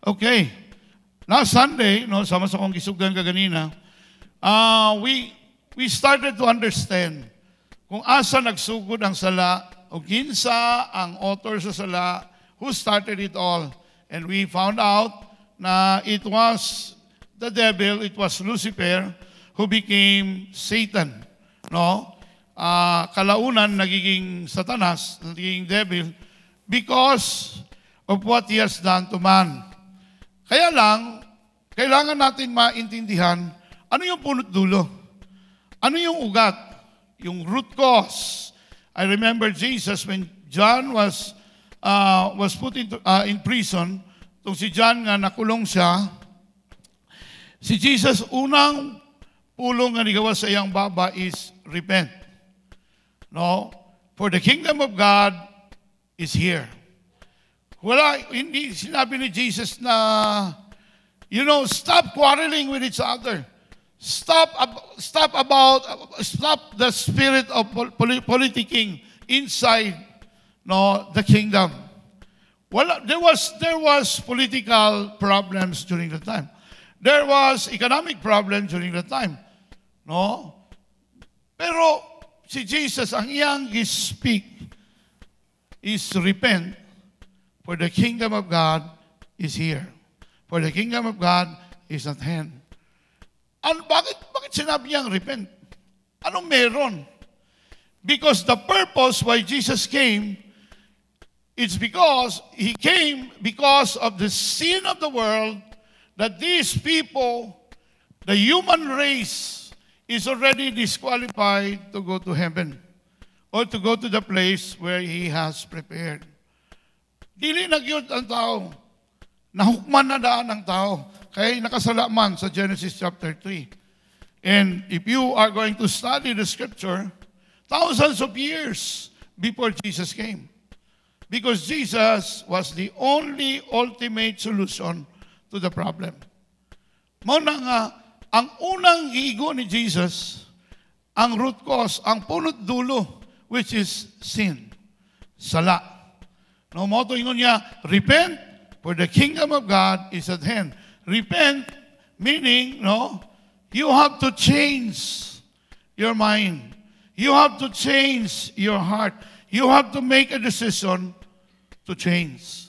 Okay. Last Sunday, no, sama sa kong gisugan kaganina, we started to understand kung asa nagsugod ang sala, o kinsa ang author sa sala, who started it all. And we found out na it was the devil, it was Lucifer, who became Satan. No? Kalaunan, nagiging Satanas, nagiging devil, because of what he has done to man. Kaya lang, kailangan natin maintindihan, ano yung punot dulo? Ano yung ugat? Yung root cause. I remember Jesus when John was put in prison, itong si John nga nakulong siya, si Jesus unang pulong nga nigawa sa iyang baba is repent. No? For the kingdom of God is here. Wala, hindi sinabi ni Jesus na, stop quarreling with each other. Stop the spirit of politicking inside the kingdom. There was political problems during the time. There was economic problems during the time. No? Pero si Jesus, ang iyang speak is repent, for the kingdom of God is here. For the kingdom of God is at hand. Bakit sinabi niyang repent? Anong meron? Because the purpose why Jesus came, it's because He came because of the sin of the world, that these people, the human race, is already disqualified to go to heaven or to go to the place where He has prepared. Dili nagyod ang tao. Nahukman na daan ang tao. Kaya nakasala man sa Genesis chapter 3. And if you are going to study the scripture, thousands of years before Jesus came. Because Jesus was the only ultimate solution to the problem. Muna nga, ang unang gigo ni Jesus, ang root cause, ang punot dulo, which is sin, sala. No, moto ingon niya, repent, for the kingdom of God is at hand. Repent, meaning, you have to change your mind. You have to change your heart. You have to make a decision to change.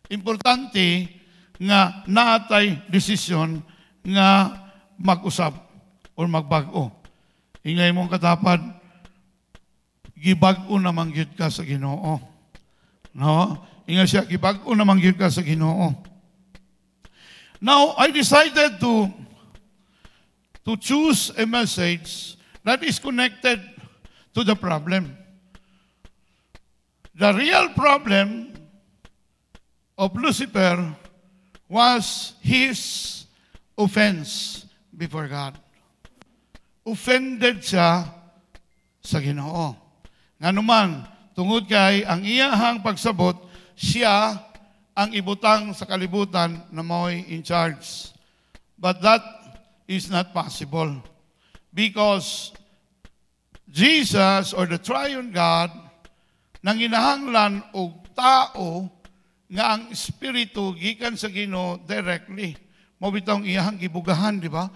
Importante nga naatay decision nga mag-usab o magbago. Ingay mong katapad, gibag-o namang gyud ka sa Ginoo. No? Ingay siya, gibag-o namang gyud ka sa Ginoo. Now, I decided to choose a message that is connected to the problem. The real problem of Lucifer was his offense before God. Offended siya sa Ginoo. Nganuman, tungod kay ang iyahang pagsabot, siya ang ibutang sa kalibutan na mo'y in charge. But that is not possible. Because Jesus, or the triune God, nanginahanglan og tao nga ang Espiritu gikan sa Ginoo directly. Mo bitong iyahang gibugahan, di ba?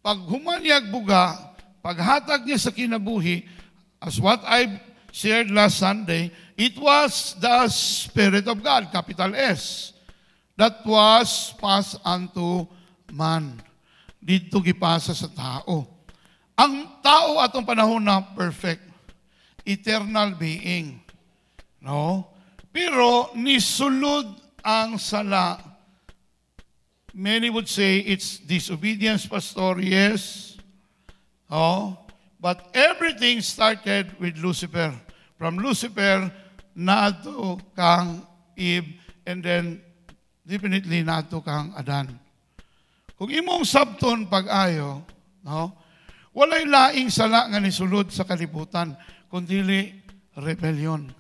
Pag humanyag buga, paghatag niya sa kinabuhi, as what I shared last Sunday, it was the Spirit of God, capital S, that was passed unto man. Dito gipasa sa tao. Ang tao atong panahon na perfect, eternal being. No? Pero nisulod ang sala. Many would say it's disobedience, Pastor, yes. Oh, but everything started with Lucifer. From Lucifer, nato kang Eve, and then definitely nato kang Adan. Kung imong sabton pag-ayo, walay laing sala nga nisulod sa kalibutan, kundi rebellion.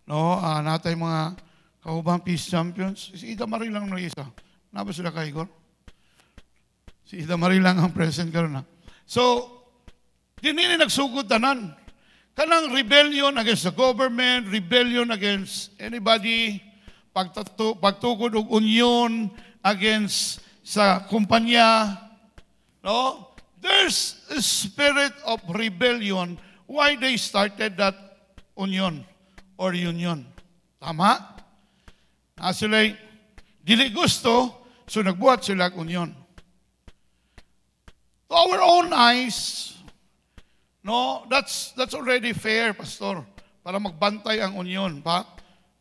Natay mga kaubang peace champions. Si Ida Marie lang no isa. Naba sila kay Igor? Si Ida Marie lang ang present karon na. So, dinini nagsugod tanan. Kanang rebellion against the government, rebellion against anybody, pagtukod og union against sa kumpanya, no? There's a spirit of rebellion why they started that union or union. Tama? Sila'y dili gusto, so nagbuhat sila og union. To our own eyes, no, that's already fair, Pastor, para magbantay ang union, pa?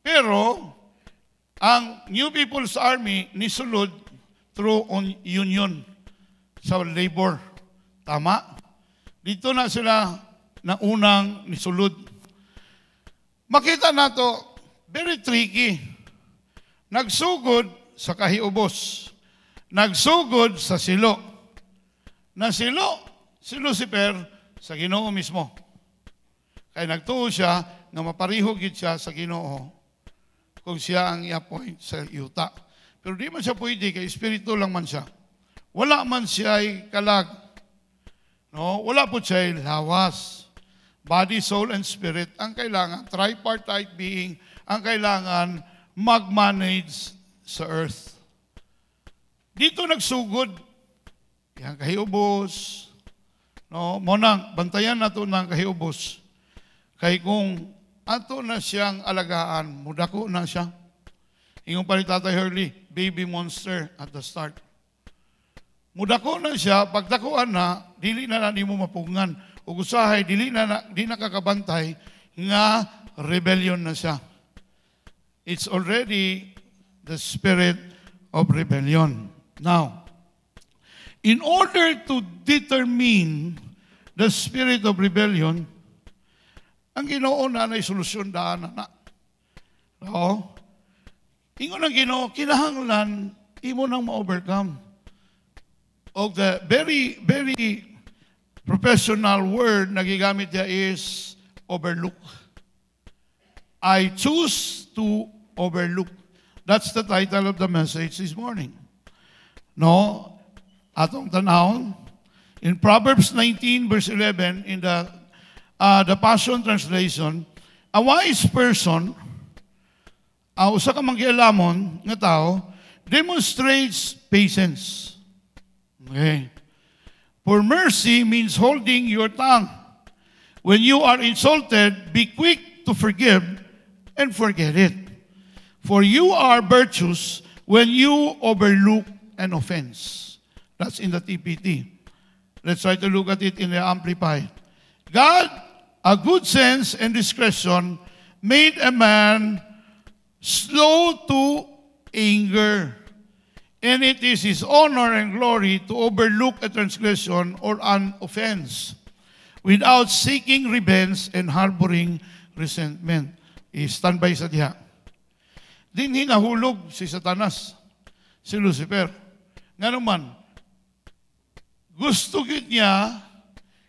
Pero, ang New People's Army nisulod through union sa labor. Tama? Dito na sila na unang nisulod. Makita na to, very tricky. Nagsugod sa kahiubos. Nagsugod sa silo. Nasilo si Lucifer sa Ginoo mismo. Kaya nagtuo siya na maparihog siya sa Ginoo kung siya ang i-appoint sa yuta. Pero di man siya pwede, kay espiritu lang man siya. Wala man siya ay kalag. No? Wala po siya ay lawas. Body, soul, and spirit ang kailangan. Tripartite being ang kailangan mag-manage sa earth. Dito nagsugod. Yang kahiubos. No? Monang, bantayan na ito ng kahiubos. Kay kung ato na siyang alagaan, mudako na siya. Ingong pa ni Tatay Hurley, baby monster at the start. Mudako na siya, pagdakuan na, dili na mo mapungan. O usahay, di na kakabantay, nga rebellion na siya. It's already the spirit of rebellion. Now, in order to determine the spirit of rebellion, ang Ginoo na ay solusyon daan na. No? Ingon ang Ginoo, kinahanglan imo nang ma-overcome. Og the very, very professional word na gigamit niya is overlook. I choose to overlook. That's the title of the message this morning. No? Atong tanawon, in Proverbs 19 verse 11, in the Passion Translation, a wise person, usa ka manggialamon nga tao, demonstrates patience. Okay. For mercy means holding your tongue. When you are insulted, be quick to forgive and forget it. For you are virtuous when you overlook an offense. That's in the TPT. Let's try to look at it in the Amplified. God, a good sense and discretion, made a man slow to anger. And it is his honor and glory to overlook a transgression or an offense without seeking revenge and harboring resentment. I-standby sa diha. Din hinahulog si Satanas, si Lucifer. Nga naman, gusto gid niya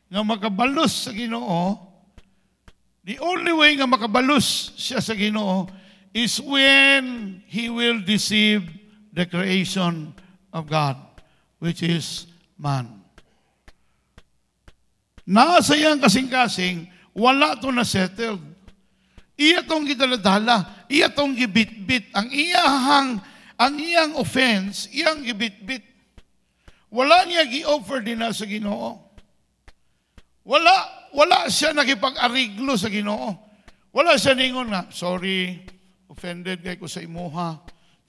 nga makabalos sa Ginoo. The only way nga makabalos siya sa Ginoo is when he will deceive the creation of God, which is man. Nasa iyang kasing-kasing, wala ito na-settled. Iya itong gidaladala, iya itong gibitbit. Ang iyang offense, iyang gibitbit. Wala niya gi-offer din na sa Ginoo. Wala siya nakipag-ariglo sa Ginoo. Wala siya ningon na, sorry, offended kay ko sa imuha.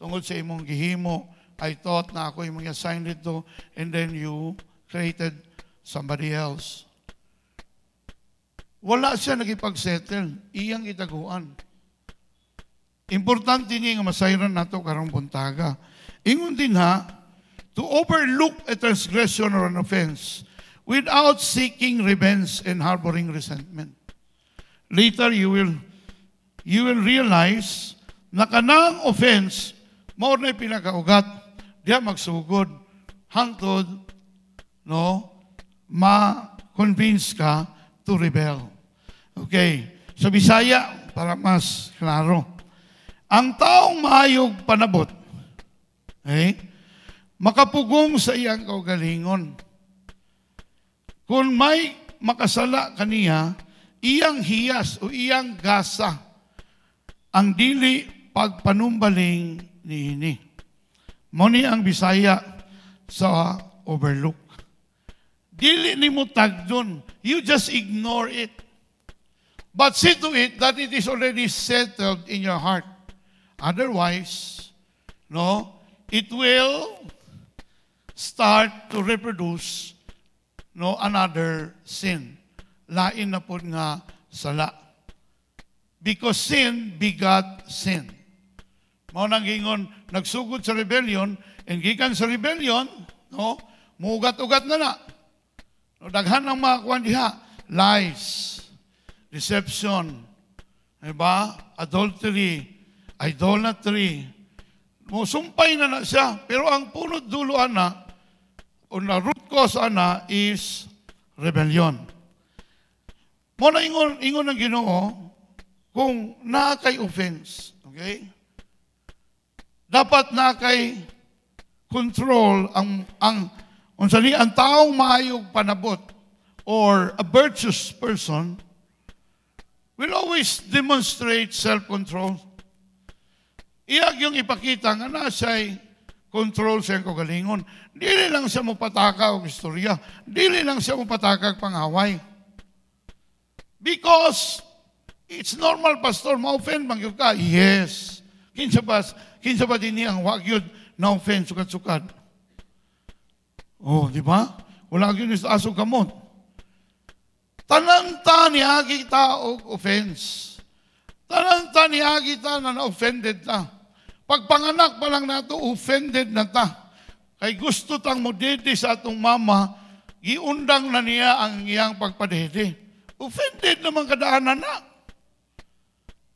Tungod sa imong gihimo, I thought na ako yung mag-assign dito, and then you created somebody else. Wala siya nakipag-settle. Iyang itaguan. Importante niya nga masayran nato karong buntaga. Ingon din ha, to overlook a transgression or an offense without seeking revenge and harboring resentment. Later, you will realize na kanang offense mao na pinakaugat, diya magsugod, hangtod, no, ma-convince ka to rebel. Okay, sa Bisaya, para mas klaro. Ang taong maayog panabot, okay, makapugong sa iyang kaugalingon. Kung may makasala kaniya, iyang hiyas o iyang gasa, ang dili pagpanumbaling niini. Mao ni ang Bisaya sa overlook. Dili nimo tagdon. You just ignore it. But see to it that it is already settled in your heart. Otherwise, no, it will start to reproduce another sin. Lain na po nga sala. Because sin begot sin. Mao nang gingon, nagsugod sa rebellion, and gikan sa rebellion, mugat-ugat na. Daghan ang mga kuwan diha, lies, deception, diba? Adultery, idolatry. Sumpay na siya. Pero ang punot dulo na, o na root cause is rebellion. Muna ingon ng Ginoo, kung nakay offense, okay? Dapat nakay control ang taong maayong panabot or a virtuous person will always demonstrate self-control. Iyag yung ipakita nga na siya'y control siyang kagalingon. Dili lang siya mapataka o istorya. Dili lang siya mapataka pangaway. Because it's normal, Pastor, ma-offend bang yun ka? Yes. Kinsa ba din niyang wag yun na-offend sukat-sukat? Oh, di ba? Wala yun sa aso kamot. Tananta niagi ta o offense. Tananta niagi ta na na-offended ta. Pagpanganak pa lang nato, offended na ta. Kay gusto tang modede sa atong mama, giundang na niya ang iyang pagpadede. Offended naman kadaanan na.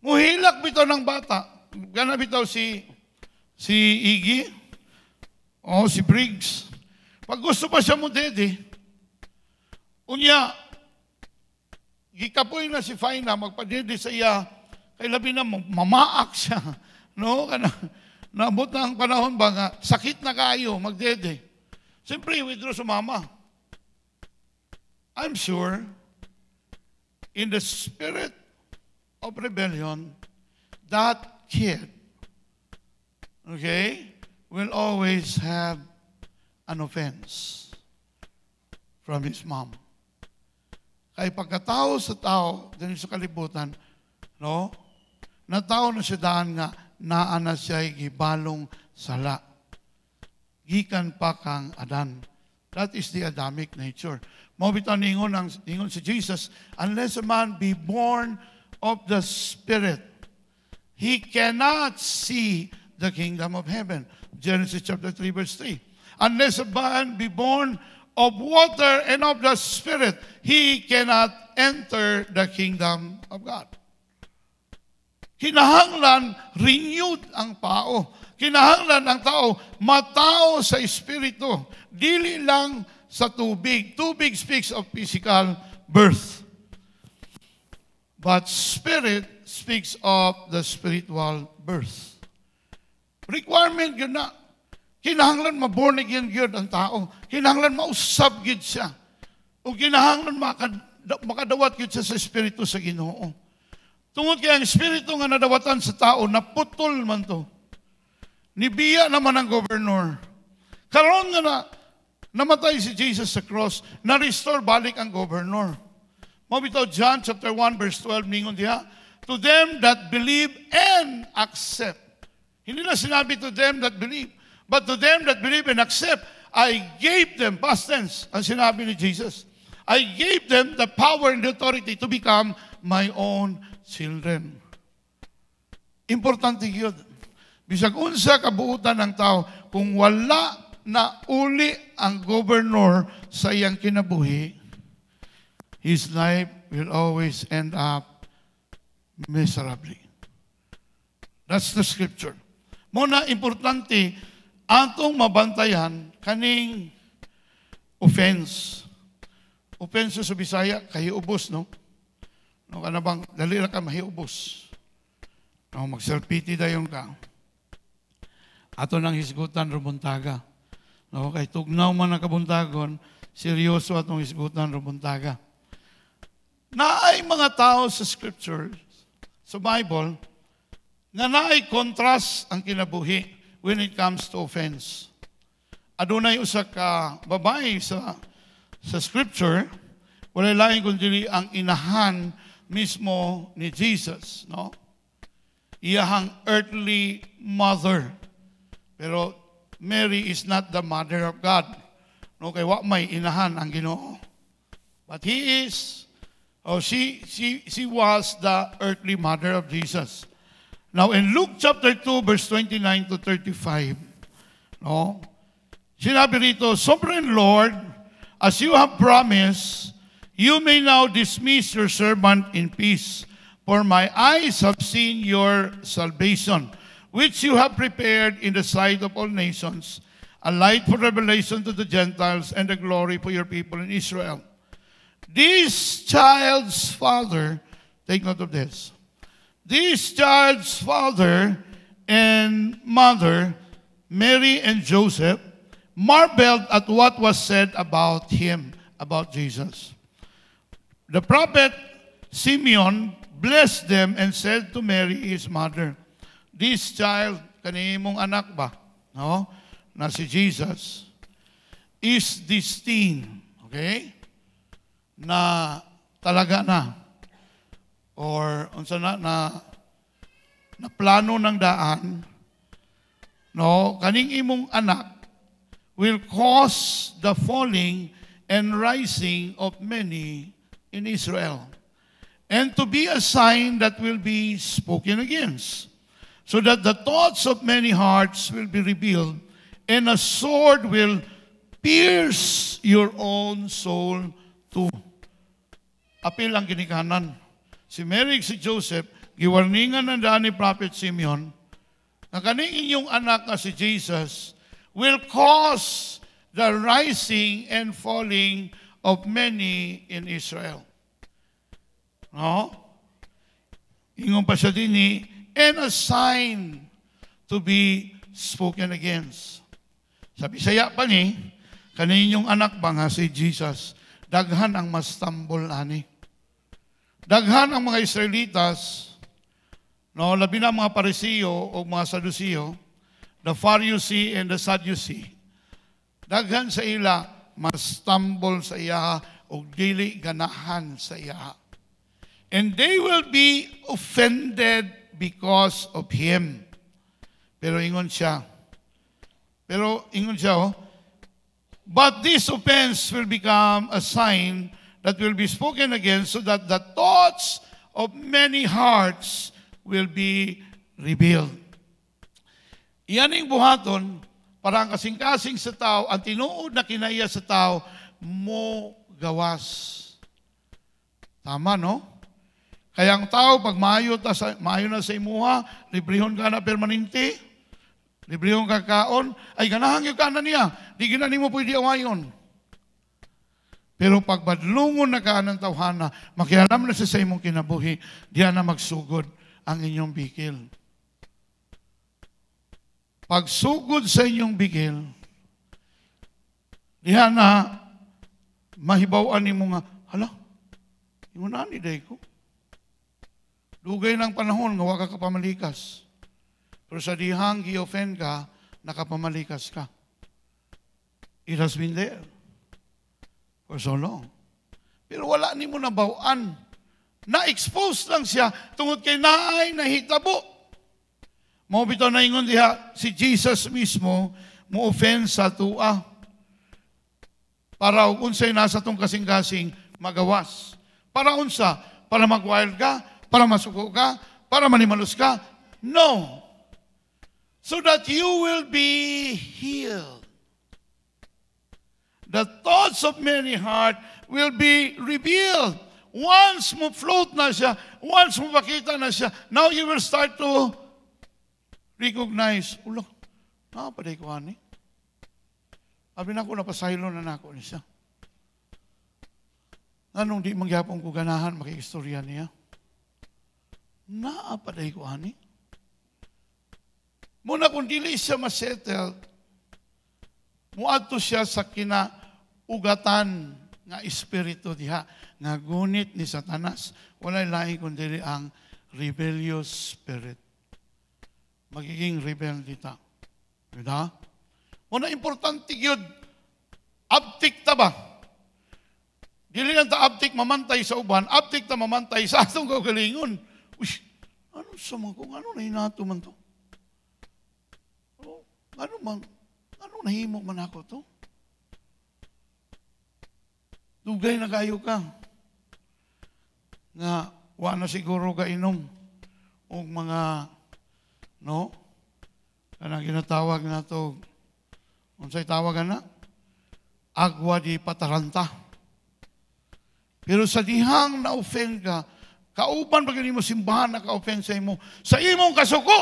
Muhilak bitaw ng bata. Gana bitaw si Iggy o si Briggs. Pag gusto pa siya modede, unya, gikapoy na si Faina, magpadede sa iya, kay labi na mamaak siya. No? Naabot na ang panahon ba nga, sakit na kayo, magdede. Siyempre, withdraw sa mama. I'm sure, in the spirit of rebellion, that kid, okay, will always have an offense from his mom. Kaya pagkatao sa tao, din sa kalibutan, no, natao na siya daan nga, naana siya'y gibalong sala. Gikan pa kang Adan. That is the Adamic nature. Mabitaw ningon si Jesus, unless a man be born of the Spirit, he cannot see the kingdom of heaven. Genesis chapter 3, verse 3. Unless a man be born of water and of the Spirit, he cannot enter the kingdom of God. Kinahanglan, renewed ang tao. Kinahanglan ang tao, matao sa Espiritu. Dili lang sa tubig. Tubig speaks of physical birth. But Spirit speaks of the spiritual birth. Requirement yun na. Kinahanglan ma-born again yun ang tao. Kinahanglan mausab yun siya. O kinahanglan makadawat yun siya sa Espiritu sa Ginoo. Tungod kaya ang Espiritu nga nadawatan sa tao, naputol man to. Nibiya naman ang gobernador. Karon nga namatay si Jesus sa cross, na-restore balik ang gobernador. Mabitaw John chapter 1 verse 12 ningon diha, to them that believe and accept. Hindi na sinabi to them that believe, but to them that believe and accept, I gave them, past tense, ang sinabi ni Jesus, I gave them the power and the authority to become my own children. Importante yun. Bisag unsa kabuutan ng tao, kung wala na uli ang gobernador sa iyang kinabuhi, his life will always end up miserably. That's the scripture. Muna, importante, atong mabantayan kaning offense. Offense sa Bisaya, kahiubos, no? No, kana bang, dali na ka mahiubos. No, mag-self-pity dayon ka. Ato nang hisgutan rubuntaga. No, kay tugnaw man ang kabuntagon, seryoso atong hisgutan rubuntaga. Na ay mga tao sa scripture, sa Bible, nga naay contrast ang kinabuhi when it comes to offense. Adunay usa ka babae sa scripture, wala lain kundi ang inahan mismo ni Jesus, no? Iyahang earthly mother. Pero Mary is not the mother of God. No, kay wa may inahan ang Ginoo. But she was the earthly mother of Jesus. Now in Luke chapter 2 verse 29 to 35, no? Sinabi rito, Sovereign Lord, as you have promised, you may now dismiss your servant in peace, for my eyes have seen your salvation, which you have prepared in the sight of all nations, a light for revelation to the Gentiles and the glory for your people in Israel. This child's father, take note of this, this child's father and mother, Mary and Joseph, marveled at what was said about him, about Jesus. The prophet Simeon blessed them and said to Mary, his mother, this child, kanimong anak ba, no, na si Jesus, is destined, okay, na talaga na, or unsa na plano ng daan, no, kaning imong anak will cause the falling and rising of many in Israel, and to be a sign that will be spoken against, so that the thoughts of many hearts will be revealed, and a sword will pierce your own soul too. Apil ang ginikanan. Si Mary, si Joseph, giwarningan ng daan ni Prophet Simeon, na kaning inyong anak na si Jesus will cause the rising and falling of many in Israel. No? Ingon pa siya din and a sign to be spoken against. Sa Bisaya pa ni, kaninyong anak ba nga si Jesus, daghan ang mastambol ani. Daghan ang mga Israelitas, no, labi na mga Pariseo o mga Saduceo, the Pharisee and the Sadducee, daghan sa ila, mastambol sa iya o dili ganahan sa iya. And they will be offended because of him. Pero ingon siya, but this offense will become a sign that will be spoken against, so that the thoughts of many hearts will be revealed. Iyan ang buhaton, parang kasing-kasing sa tao, ang tinuod na kinaiya sa tao, mo gawas. Tama, no? Kaya ang tao, pag maayo na sa imuha, librehon ka na permanente, librehon ka kaon, ay ganahan yung kanan niya, di ginani mo pwede awayon. Pero pag badlungon na ka ng tawhana, makialam na sa imong kinabuhi, diyan na magsugod ang inyong bikil. Pag sugod sa inyong bikil, diyan na mahibawan ni mo nga, hala, yung nani day ko. Dugay ng panahon, nga waka ka pamalikas. Pero sa dihang gi-offend ka, nakapamalikas ka. It has been there for so long. Pero wala ni mo nabawaan. Na-expose lang siya tungod kay naay nahitabo. Mao bitaw na ingon diha si Jesus mismo mo offend sa tua. Para unsay nasa tong kasing-kasing magawas. Para unsa? Para mag-wild ka? Para masuko ka? Para manimalos ka? No. So that you will be healed. The thoughts of many heart will be revealed. Once mo float na siya, once mo makita na siya, now you will start to recognize, ulo, nakapaday ko ani. Sabi na ko, napasaylo na nako ni siya. Anong di mangyapong ko ganahan, makikistorya niya. Naapaday ko ani. Muna kung dili siya masettle, muadto siya sa kinaugatan nga espiritu diha, nga gunit ni Satanas. Walay lain kundi ang rebellious spirit. magiging rebelde ta. Diba? Muna importante yun, abtik ta ba? Dili lang ta abtik mamantay sa uban, abtik ta mamantay sa atong kagalingon. Uy, ano sa mga kung ano na hinato man to? Ano nahimo man ako to? Dugay na kayo ka. Nga, wala na siguro ka inom. O mga, no? Kanang ginatawag na to, unsay tawagan na? Agwa di pataranta. Pero sa dihang na-offend ka, kauban pag mo simbahan na ka-offend sa imo, sa imong kasuko!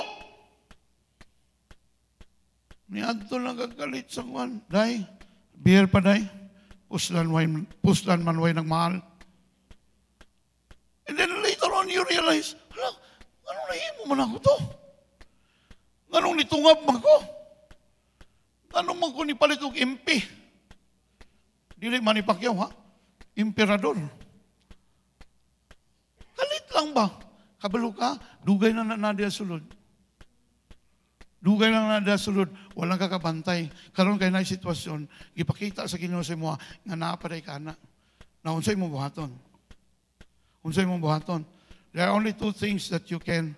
Niadto lang kagalit sa kwan. Day, beer pa day. Puslan man way nagmahal. And then later on you realize, hala, ano nahimo man ako to? Anong nitungab man ko? Anong man ko nipalit og MP? Dili man ni Pacquiao, ha? Emperador. Kalit lang ba? Kabalo ka, dugay na nadia sulod. Dugay lang nadia sulod, walang kakabantay. Karon kay na sitwasyon, ipakita sa Ginoo sa imo nga naapaday ka na. Na unsay mo buhaton? Unsay mo buhaton? There are only two things that you can,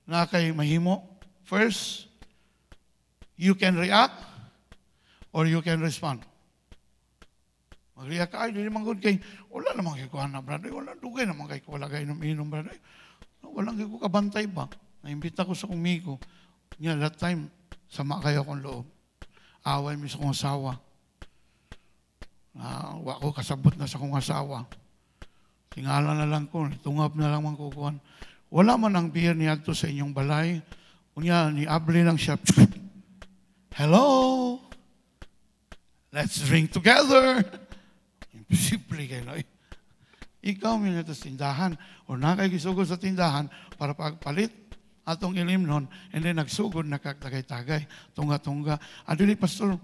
na kay mahimo. First, you can react or you can respond. Mag-react ka, ay, hindi naman good kay, wala naman kay kuha na, brother. Wala, dugay naman kay wala kay inom, brother. Walang kay ko kabantay ba? Naimbita ko sa kumigo. Nga, that time, sama kayo akong loob. Away mi sa kong asawa. Wa ko kasabot na sa kong asawa. Tingala na lang ko, tungap na lang man kukuhan. Wala man ang beer niya to sa inyong balay. Unya, ni-abli lang siya. Hello? Let's drink together. Imposible kayo na. Ikaw may nato sa tindahan o nakakisugod sa tindahan para pagpalit atong ilimnon and then nagsugod nakagtagay-tagay, tunga-tunga. Adili, Pastor,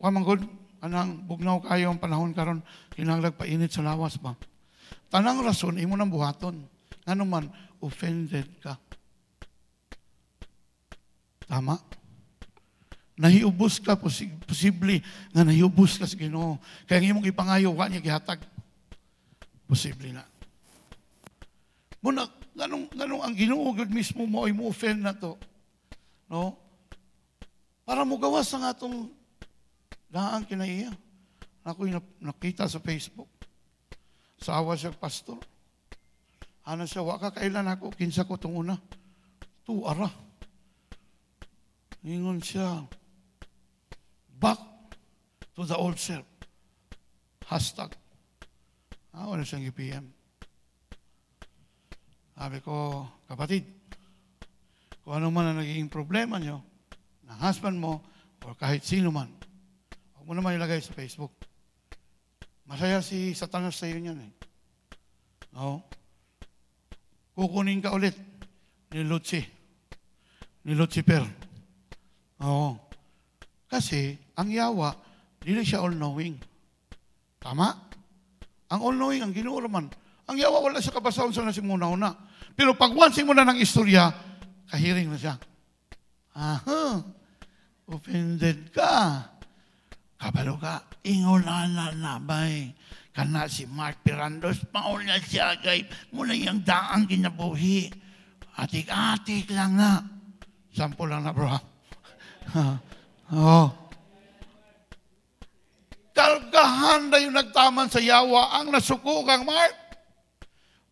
pamanggod, anang bugnaw kayo ang panahon karon kinahanglan painit sa lawas ba? Tanang rason, imo nang buhaton. Ano man, offended ka. Tama? Nahiubos ka, posible nga nahiubos ka sa Ginoo. Kaya ng imong ipangayo, wa niya gihatag. Posible na. Muna, ganong ang Ginoo gud mismo mo ay mo offend na to. No? Para mo gawas ang atong daan kinaiya. Ako'y nakita sa Facebook. Sa awa siya, Pastor. Ano siya, waka kailan ako, kinsa ko itong una. Ara. Ingon siya, back to the old self. Hashtag. Wala siyang UPM. Sabi ko, kapatid, kung ano man ang naging problema nyo, ng husband mo, o kahit sino man, huwag mo naman ilagay sa Facebook. Masaya si Satanas sa iyo niyan eh. No? Kukunin ka ulit ni Lucifer. Oo. Kasi, ang yawa, dili siya all-knowing. Tama? Ang all-knowing, ang Ginoo man. Ang yawa, wala siya kabasahon sa nasimuna-una. Pero pag once mo na ng istorya, kahiring na siya. Aha, offended ka. Kabalo ka, ingulala na ba'y? Kana si Mark Pirandos, maul na siya, gay. Muna yung daang kinabuhi. Atik-atik lang na. Sample lang na, bro. Oh. Kargahan na yung nagtaman sa yawa ang nasuko kang Mark.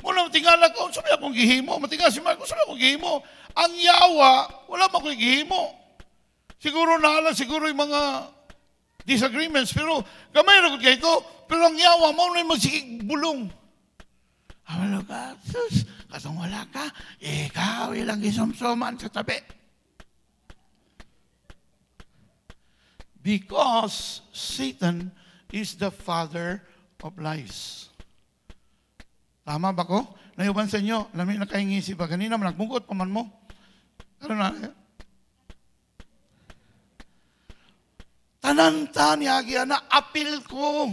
Muna matingala ko, sabi akong gihimo. Matingala si Mark, sabi akong gihimo. Ang yawa, wala mo akong gihimo. Siguro naala, siguro yung mga disagreements, pero gamay na ko kayo ito. Pero ang yawa, mo na yung magsigig bulong. Wala ka, sus, kasang wala ka, ikaw ilang isomsoman sa tabi. Because Satan is the father of lies. Tama ba ko? Nayuban sa inyo, namin nakaingisi ba? Kanina man, nagmungkot pa man mo. Ano na? Tananta ni Agya na apil ko.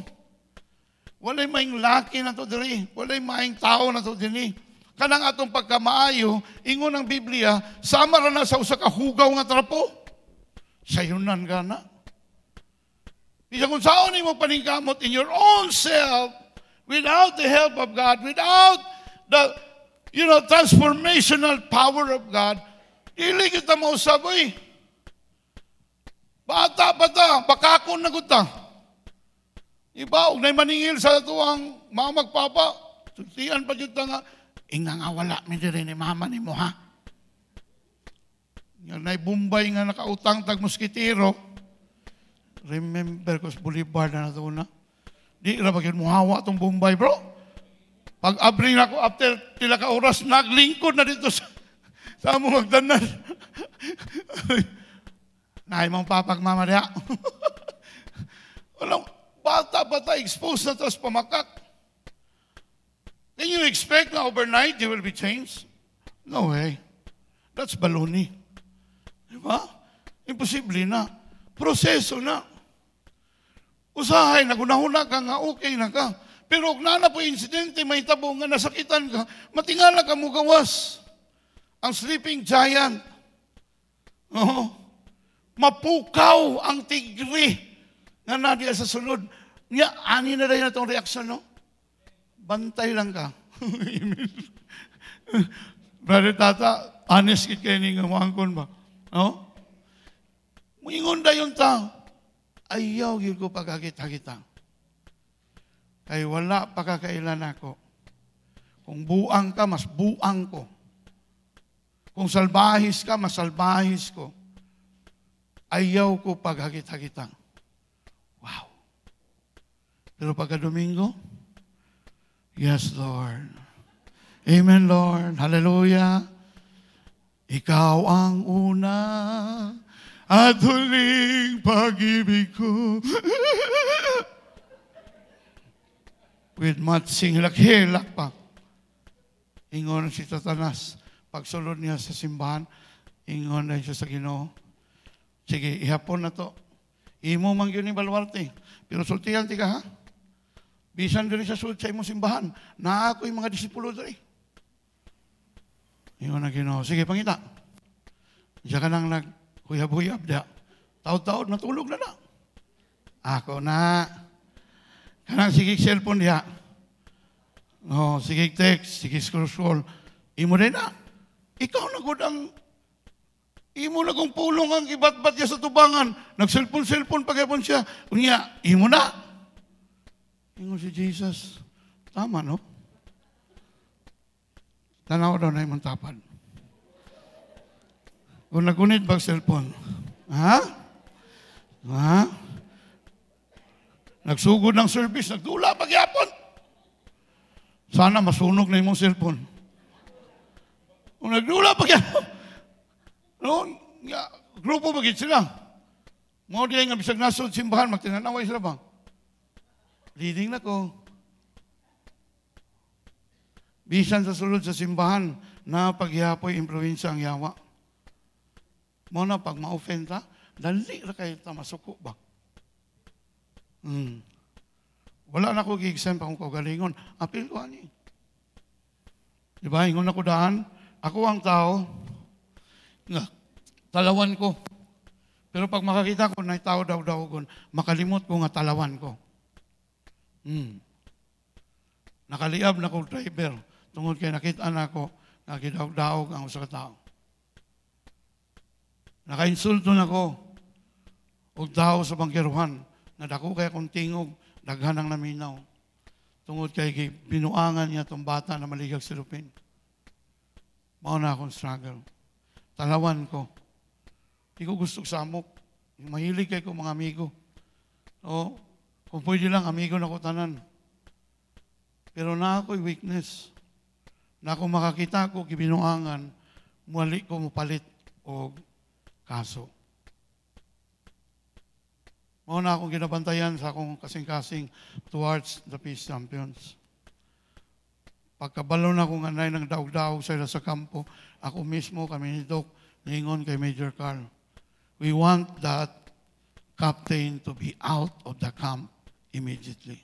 Walay maing laki na to diri. Walay maing tao na to diri. kanang atong pagkamaayo, ingon ang Biblia, sama ra na sa usa ka hugaw nga trapo. Sayunan ka na. Isa kung saan mo paningkamot in your own self, without the help of God, without the, transformational power of God, dili kita mausab, oy. Bata, bakakon na guta. Iba, og na'y maningil sa tuwang mamagpapa, sutian pa dito nga, inga nga wala, may rin ni mama ni mo, ha? Nga na'y Bombay nga nakautang tag moskitero, remember ko sa Boulevard na ito na. Di ra bagay muhawa tong Bombay, bro. Pag abring ako, after tila ka oras, naglingkod na dito sa among magdanan. Naay mong papagmama diya. Walang bata, exposed na tos pamakak. Can you expect na overnight you will be changed? No way. That's baloney. Diba? Imposible na. Proseso na. Usahay, nagunahuna ka nga, okay na ka. Pero kung na po insidente, may tabo nga nasakitan ka, matingala ka mo gawas. Ang sleeping giant. Mapukaw ang tigre nga nadiya sa sulod. Nga, ani na rin na itong reaksyon, no? Bantay lang ka. Brother Tata, honest kit kayo ni nga maangkon ba? No? Muingon da yung ta, ayaw yun ko pagkakita-kita. Kaya wala pagkakailan ako. Kung buang ka, mas buang ko. Kung salbahis ka, mas salbahis ko. Ayaw ko paghagit-hagitan. Wow. Pero pagka Domingo, yes, Lord. Amen, Lord. Hallelujah. Ikaw ang una at huling pag-ibig ko. With much singhilak-hilak pa. Ingon si Satanas. Pagsulod niya sa simbahan, ingon na siya sa Ginoo. Sige, ihapon na to. Imo man yun ni Baluarte. Pero sultihan ti ka, ha? Bisan diri sa sulod sa imong simbahan. Na ako yung mga disipulo diri. Ingon na Ginoo. Sige, pangita. Diya ka nang naghuyab-huyab diya. Taod-taod, natulog na na. Ako na. Kanang sige cellphone diya. Oh, sige text, sige scroll. Imo rin na. Ikaw na gud ang imo na kung pulong ang ibat-bat niya sa tubangan. Nag-cellphone pagkapon siya. Unya, imo na. Ingon si Jesus. Tama, no? Tanaw daw na imong tapad. Kung nagunit bag cellphone. Ha? Ha? Nagsugod ng service, nagtula pagyapon. Sana masunog na imong cellphone. Kung nagtula pagyapon. Noon, grupo bagit sila. Mga diyan nga bisag nasod simbahan, magtinanaway sila ba? Leading na ko. Bisan sa sulod sa simbahan, na pagyapoy ang probinsya ang yawa. Mo na pag ma-offend ta, dali ra kayo ta masuko ba? Wala na ko gi-exempt akong kaugalingon. Apil ko ani. Diba, ingon ako daan, ako ang tao, nga, talawan ko. Pero pag makakita ko na tao daw makalimot ko nga talawan ko. Nakaliab na ko driver. Tungod kay nakita na ko, nakidaog-daog ang usa ka tao. Nakainsulto na ko. Og tao sa bangkeruhan. Nadako kay akong tingog, daghan ang naminaw. Tungod kay binuangan niya itong bata na maligag si Lupin. Mao na akong struggle. Talawan ko. Hindi ko gusto sa amok. Mahilig kay ko mga amigo. O, kung pwede lang, amigo na ko tanan. Pero na ako'y weakness. Na kung makakita ko, kibinuangan, muali ko mupalit o kaso. Mao na akong ginabantayan sa akong kasing-kasing towards the peace champions. Pagkabalo na akong anay ng daog-daog sila sa kampo, ako mismo, kami ni Doc, ningon kay Major Carl. We want that captain to be out of the camp immediately.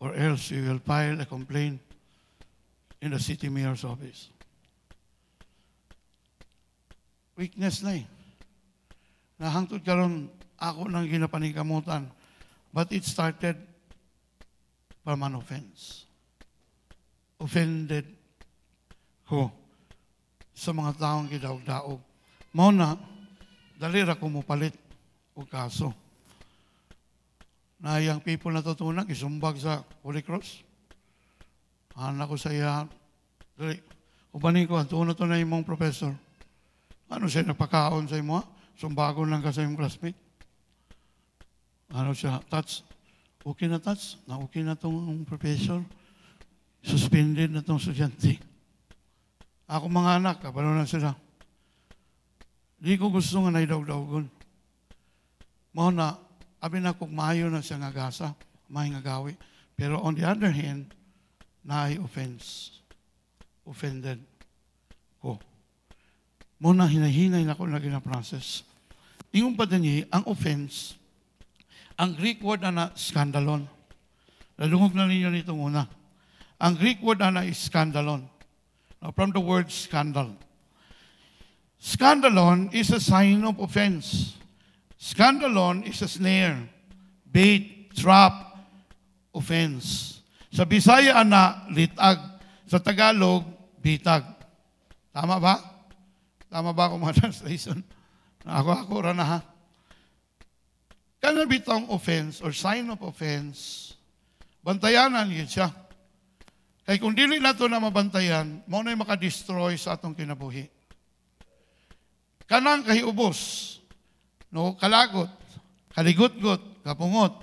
Or else we will file a complaint in the city mayor's office. Weakness na eh. Nahangtod karon ako nang ginapaningkamutan. But it started from an offense. Offended ko sa mga taong gidaog-daog. Mao na, dali ra ko mupalit o kaso. Na yung people na tutunan, isumbag sa Holy Cross. Anak ko sa iya, dali, ubanin ko, ang tuno to na yung mong professor. Ano siya napakaon sa imo? Sumbagon lang ka sa iyong classmate. Ano siya, Tats, okay na Tats, na okay na itong professor. Suspended na itong estudyante. Ako mga anak, kapalo na sila. Di ko gusto nga naidaw-dawgon. Mao na, abi na kung maayo na siya nga gasa, may nga gawi. Pero on the other hand, na-offense. Offended ko. Muna hinahinay na ko lagi na process. Ingon pa din ang offense, ang Greek word na skandalon. Lalungog na ninyo nito muna. Ang Greek word na skandalon. Now, from the word scandal. Scandalon is a sign of offense. Scandalon is a snare, bait, trap, offense. Sa Bisaya ana litag, sa Tagalog bitag. Tama ba? Tama ba ako mga translation? Ako ra na ha. Kana bitong offense or sign of offense, bantayanan yun siya. Kaya kung dili nato na mabantayan, mo na makadestroy sa atong kinabuhi. Kanang kahiubos, no, kalagot, kaligot-got, kapungot,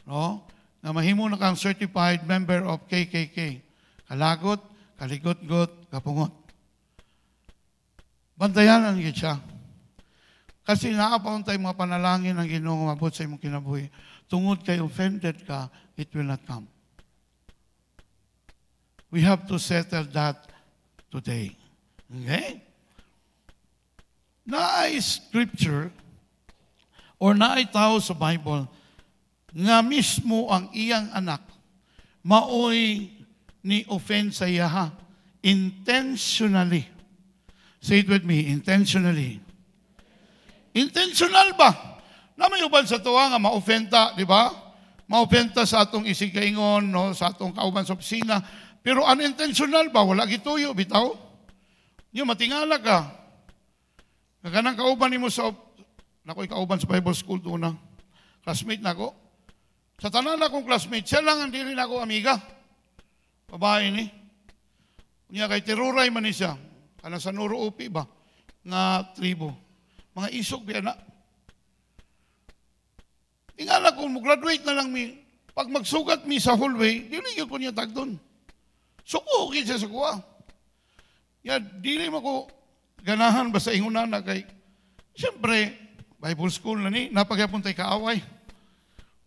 no, na mahimo na kang certified member of KKK. Kalagot, kaligot-got, kapungot. Bantayanan yun siya. Kasi naapaon tayo mga panalangin ang Ginoo mabot sa imong kinabuhi. Tungod kay offended ka, it will not come. We have to settle that today. Okay? Naay scripture or naay tao sa Bible nga mismo ang iyang anak maoy ni offend sa iya intentionally. Say it with me, intentionally. Intentional ba? Na may uban sa tuwa nga ma-offenda, di ba? Ma-offenda sa atong isig-kaingon, no? Sa atong kauban sa opisina. Pero unintentional ba? Wala gituyo, bitaw? Niyo, matingala ka. Kaganang kauban ni mo sa, nako'y kauban sa Bible School doon na. Classmate na ko. Sa tanan akong classmate, siya lang ang dili na ako amiga. Babae ni. Niya kay teruray man ni siya. Kanang sa Nuro Upi ba? Nga tribo. Mga isog biya na. Tingala ko, mag-graduate na lang mi. Pag magsugat mi sa hallway, dili ko niya tag doon. Sukugin siya sa kuha. Ya, dili mo ko ganahan ba sa ingunan na kay, siyempre, Bible school na ni, napagyapon tayo kaaway.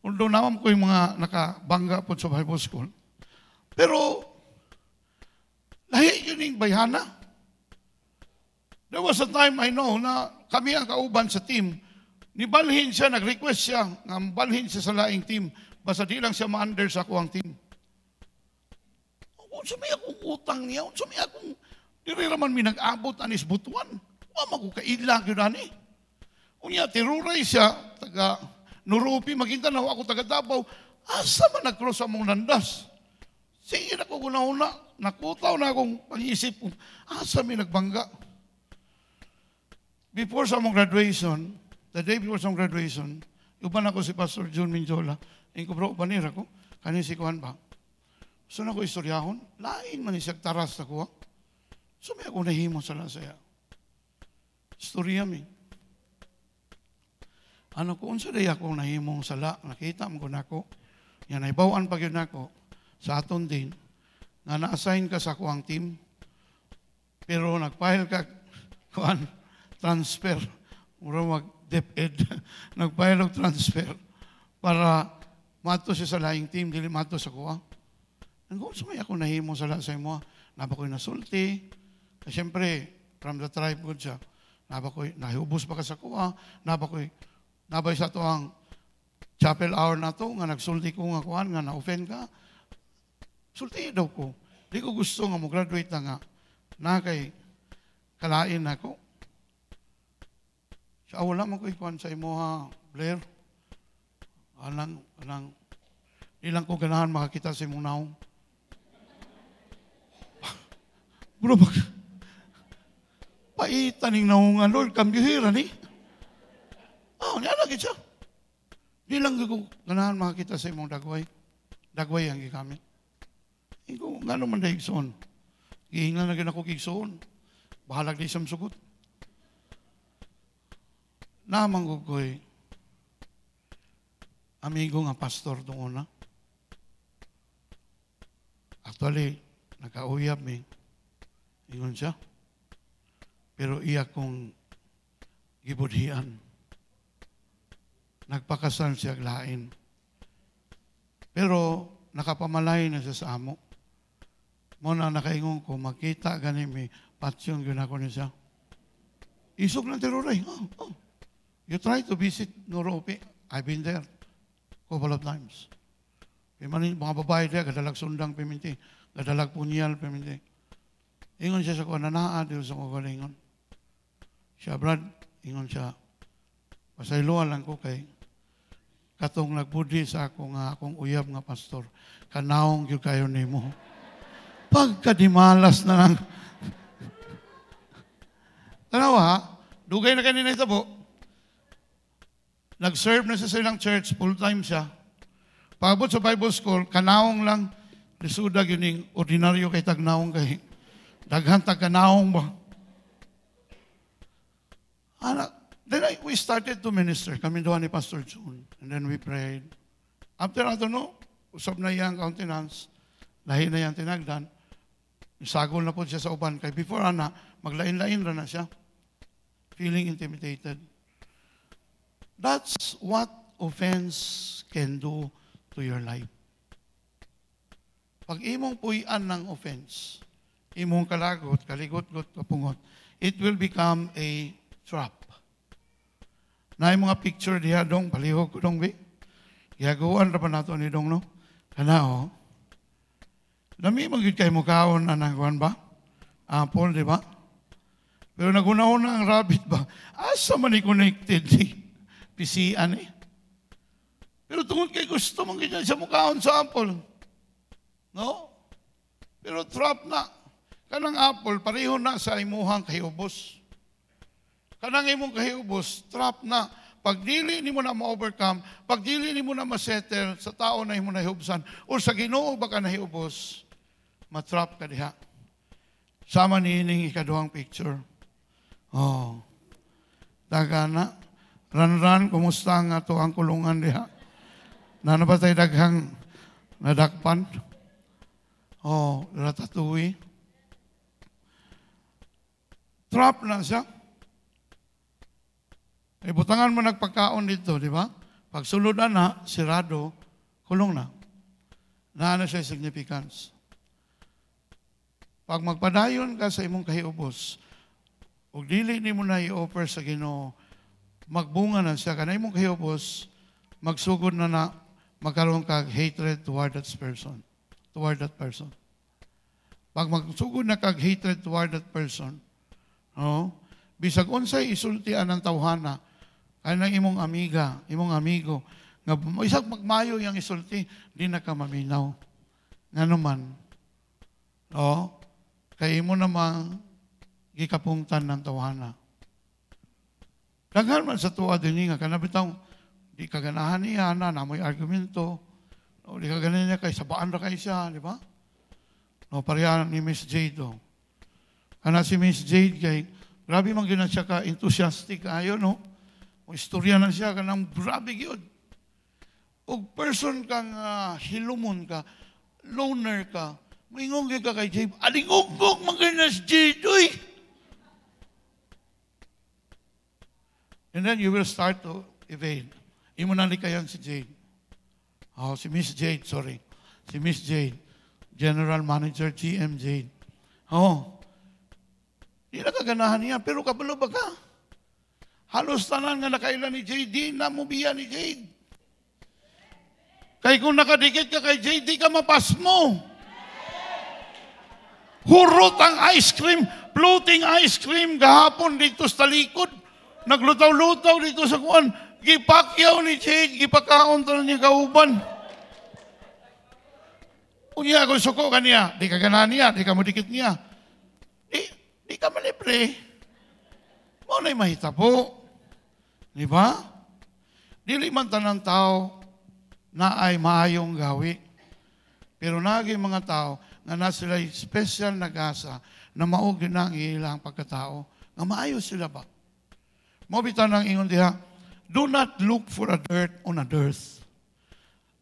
Although naman ko yung mga nakabangga po sa Bible school. Pero, lahi yun yung bayhana. There was a time I know na kami ang kauban sa team. Nibalhin siya, nag-request siya, nga balhin siya sa laing team. Basta di lang siya ma-under sa kuwang team. Sumay akong utang niya, sumay akong, diri raman mi nag-abot anis butuan. Wama ko kailang yun ani. Unya, tiruray siya, taga Nurupi, Maguindanao, ako taga Davao. Asa man nag-cross among landas? Sige na ko una-una, nakutaw na akong pag-iisip ko, asa mi nagbangga? Before sa among graduation, the day before sa among graduation, uban ako si Pastor John Minjola, yung kubro, banira ko, kanin si Kuhan ba? So na ko istoryahon, lain man isang taras na ko. So may ako nahimo sa lasaya. Istorya mi. Ano ko, unsa day ako nahimong sala, nakita mo ko na ako, yan ay bawaan pag yun ako, sa aton din, na na-assign ka sa kuwang team, pero nag-file ka, kuhan, transfer, mura mag-DepEd, nag-file og transfer, para mato siya sa laing team, dili mato sa kuwang. Kung sumay ako nahimo sa mo, naba ko'y nasulti. Kasi siyempre, from the tribe ko siya, naba ko'y nahiubos pa ka sa kuha, nabay sa to ang chapel hour na to, nga nagsulti ko nga kuhan, nga na-offend ka. Sulti daw ko. Di ko gusto nga mo graduate na kay kalain ako. Siya wala mo ko ikuan sa imo ha, Blair. Ilang ko ganahan makakita sa imong naong. Bro, paitan ng naungan, Lord, kambyuhira ni. Niya lagi siya. Di lang ko ganahan makakita sa imong dagway. Dagway ang gikamit. Ikaw, nga naman dahil igsoon. Gihingan na gina ko igsoon. Bahalag di siyang sugot. Namang ko ko'y amigo nga pastor doon una. Actually, nagkauyab me. Ingon siya. Pero iya kong gibudhian. Nagpakasal siya lain. Pero nakapamalay na siya sa amo. Muna nakaingon ko, makita gani may patsyon ginako niya siya. Isog ng teroray. You try to visit Norope. I've been there a couple of times. Mga babae dia, gadalag sundang piminti, gadalag punyal piminti. Ingon siya sa ko, nanaa dito sa kagalingon. Siya, Brad, ingon siya, pasayloan lang ko kay katong nagbudi sa akong uyab nga pastor, kanaong yung kayo ni mo. Pagkadimalas na lang. Tanawa, dugay na kanina ito po. Nag-serve na sa ilang church, full-time siya. Pagabot sa Bible school, kanaong lang, lisudag yun yung ordinaryo kay tagnaong kay daghan tag kanaong ba? Then we started to minister. Kami doon ni Pastor June. And then we prayed. After, I don't know, usap na iyang countenance, lahi na iyang tinagdan, isagol na po siya sa uban. Kaya before maglain-lain na siya. Feeling intimidated. That's what offense can do to your life. Pag imong puyan ng offense, imong kalagot, kaligot-got, kapungot, it will become a trap. Na yung mga picture diya dong, palihog ko dong, Gagawan na pa nato ni dong, no? Kana, Nami magiging kayo mukhaon na nagwan ba? Apple, di ba? Pero naguna-una ang rabbit ba? Asa man i-connected PCan Pero tungkol kay gusto mong ganyan sa mukhaon sa apple. No? Pero trap na. Kanang apple, pareho na sa imuhang kahibos. Kanang imong kahibos, trap na. Pag dili ni mo na ma-overcome, pag dili ni mo na ma-settle sa tao na imo nahibsan, o sa Ginoo ba ka nahibos, matrap ka diha. Sama ni ining ikaduhang picture. Daga na. Ran-ran, kumusta nga to ang kulungan diha? Nanapatay daghang nadakpan? Ratatouille. Trap na siya. Butangan mo nagpagkaon dito, di ba? Pag sulod na, sirado, kulong na. Naano siya significance. Pag magpadayon ka sa imong kahiubos, o dili ni mo na i-offer sa Ginoo, magbunga na siya, kanay mong kahiubos, magsugod na magkaroon ka hatred toward that person. Pag magsugod na kag hatred toward that person, bisag unsay isultian ng tawhana, kaya ng imong amiga, imong amigo, nga isang magmayo yung isulti, di na ka maminaw. Nga naman, kaya imo namang gikapungtan ng tawhana. Daghan man sa tuwa din nga, kanabitaw, di ka ganahan niya na mo'y argumento, di ka ganahan niya kay sabaan ra kay siya, di ba? Pareha ni Miss Jade. Kana si Miss Jade kay, grabe man gina siya ka enthusiastic ayo, no? O istorya na siya, kanang grabe yun. O person kang hilumon ka, loner ka, maingong ka kay Jade, alingugog maganas Jade, uy! And then you will start to evade. Imo na kayan si Jade. Si Miss Jade, sorry. Si Miss Jade. General Manager, GM Jade. Di na kaganahan niya, pero kabalo ba ka? Halos tanan nga nakailan ni Jade, di na mo biya ni Jade. Kaya kung nakadikit ka kay Jade, di ka mapas mo. Hurot ang ice cream, floating ice cream, gahapon dito sa talikod. Naglutaw-lutaw dito sa kuwan. Gipakyaw ni Jade, gipakaon to niya kauban. Unya ako suko kaniya, di ka ganan niya, di ka mudikit niya. Di ka malibre. Mo na'y mahitabo. Di ba? Dili man tanang tao na ay maayong gawi. Pero naging mga tao nga na sila special na gasa na maugin na ang ilang pagkatao. Nga maayo sila ba? Mo bitaw nang ingon diha, do not look for a dirt on a dearth.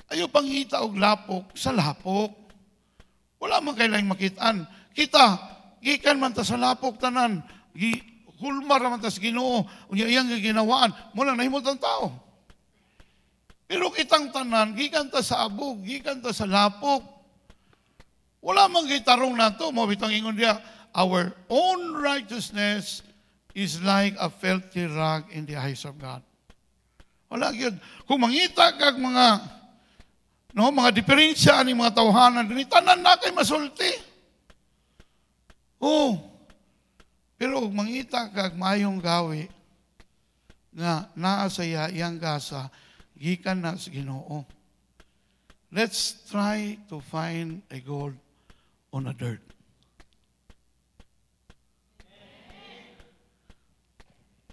Ayaw pangita og lapok sa lapok. Wala man kailang makitaan. Kita, gikan man ta sa lapok tanan, hulmar man ta sa Ginoo, unya iyang ginawaan, mula nahimot ang tao. Pero kitang tanan, gikan ta sa abog, gikan ta sa lapok. Wala man gitarong nato, mo bitang ingon dia, our own righteousness is like a filthy rag in the eyes of God. Wala gyud. Kung mangita kag mga diferensya ni mga tawhanan, tanan na kay masulti. Oh. Pero mangita kag mayong gawi nga naa sa iyang gasa gikan na sa Ginoo. Let's try to find a gold on a dirt.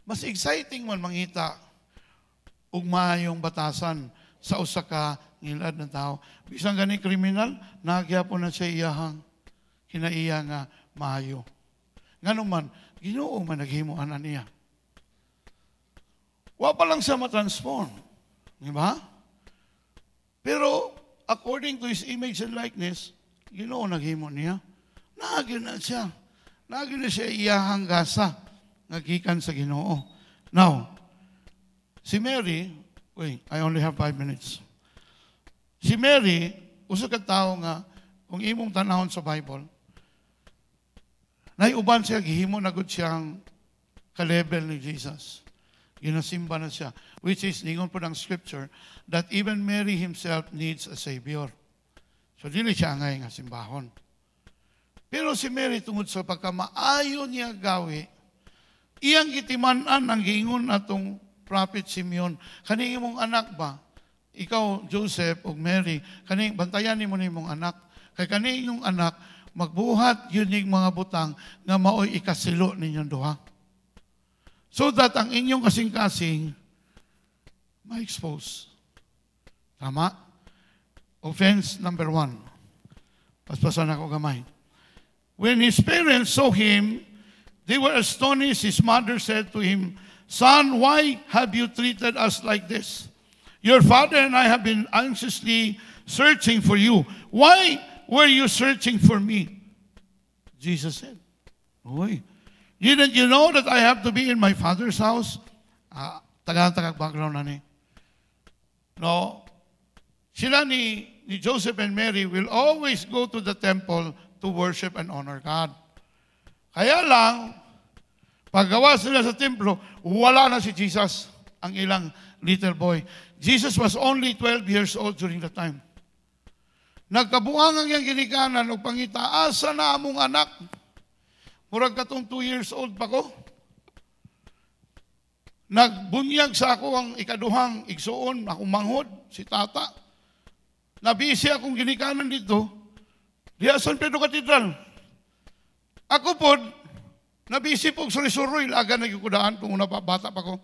Mas exciting man mangita ug maayong batasan sa usa ka ngilad na tao. Bisang gani kriminal, nagyapon na siya iyahang kinaiya nga maayo. Ngano man, Ginoo man naghimuan na niya. Wa pa lang siya matransform. Di ba? Pero, according to His image and likeness, Ginoo naghimo niya. Nagyan na siya. Nagyan na siya iyahang gasa. Nagikan sa Ginoo. Now, si Mary, wait, I only have 5 minutes. Si Mary, usa ka tao nga, kung imong tanahon sa Bible, naiuban siya, gihimo na gud siyang ka-level ni Jesus. Ginasimba na siya. Which is, ningon po ng scripture, that even Mary himself needs a Savior. So, dili siya angay nga simbahon. Pero si Mary, tungod sa pagkamaayo niya gawi, iyang gitimanan ang giingon atong Prophet Simeon, kaning imong anak ba? Ikaw, Joseph o Mary, kaning bantayan nimo ni imong anak. Kay kaning inyong anak, magbuhat yun yung mga butang nga maoy ikasilo ninyong duha. So that ang inyong kasing-kasing ma-expose. Tama? Offense number 1. Paspasan ako gamay. When his parents saw him, they were astonished. His mother said to him, Son, why have you treated us like this? Your father and I have been anxiously searching for you. Why were you searching for me? Jesus said, Oy, didn't you know that I have to be in my father's house? Taga-tagag background na ni. No, sila ni Joseph and Mary will always go to the temple to worship and honor God. Kaya lang, paggawa sila sa templo, wala na si Jesus, ang ilang little boy. Jesus was only 12 years old during the time. Nagkabuang ang iyang ginikanan o pangita, asa na among anak? Murag katong 2 years old pa ko. Nagbunyag sa ako ang ikaduhang igsuon, akong manghod, si tata. Nabisi akong ginikanan dito, diya San Pedro Cathedral. Ako po, nabisi po suri-suroy, laga nagkukudaan kung una pa, bata pa ko.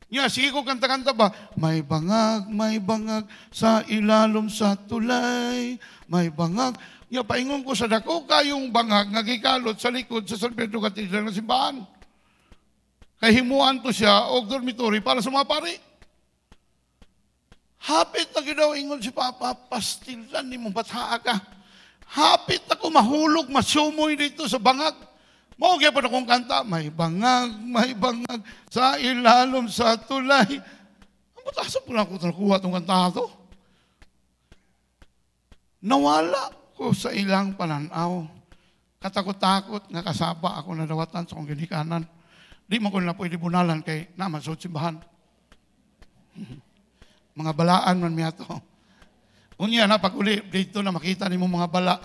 Nya, sige ko kanta-kanta ba? May bangag sa ilalom sa tulay, may bangag. Nya, paingon ko sa dako kayong bangag, nagikalot sa likod sa San Pedro Cathedral na simbahan. Kay himuan to siya, og dormitory para sa mga pari. Hapit na ginaw ingon si Papa, pastilan ni mong bathaa ka. Hapit ako mahulog, masumoy dito sa bangag. Mawagya pa na kong kanta, may bangag sa ilalom sa tulay. Ang batasan po na ako nakuha itong kanta ito. Nawala ko sa ilang pananaw. Katakot-takot nga kasaba ako nadawatan sa kong ginikanan. Di man ko na pwede bunalan kay naman sa simbahan. Mga balaan man miya to. Unya na, pag uli, dito na makita ni mo mga bala.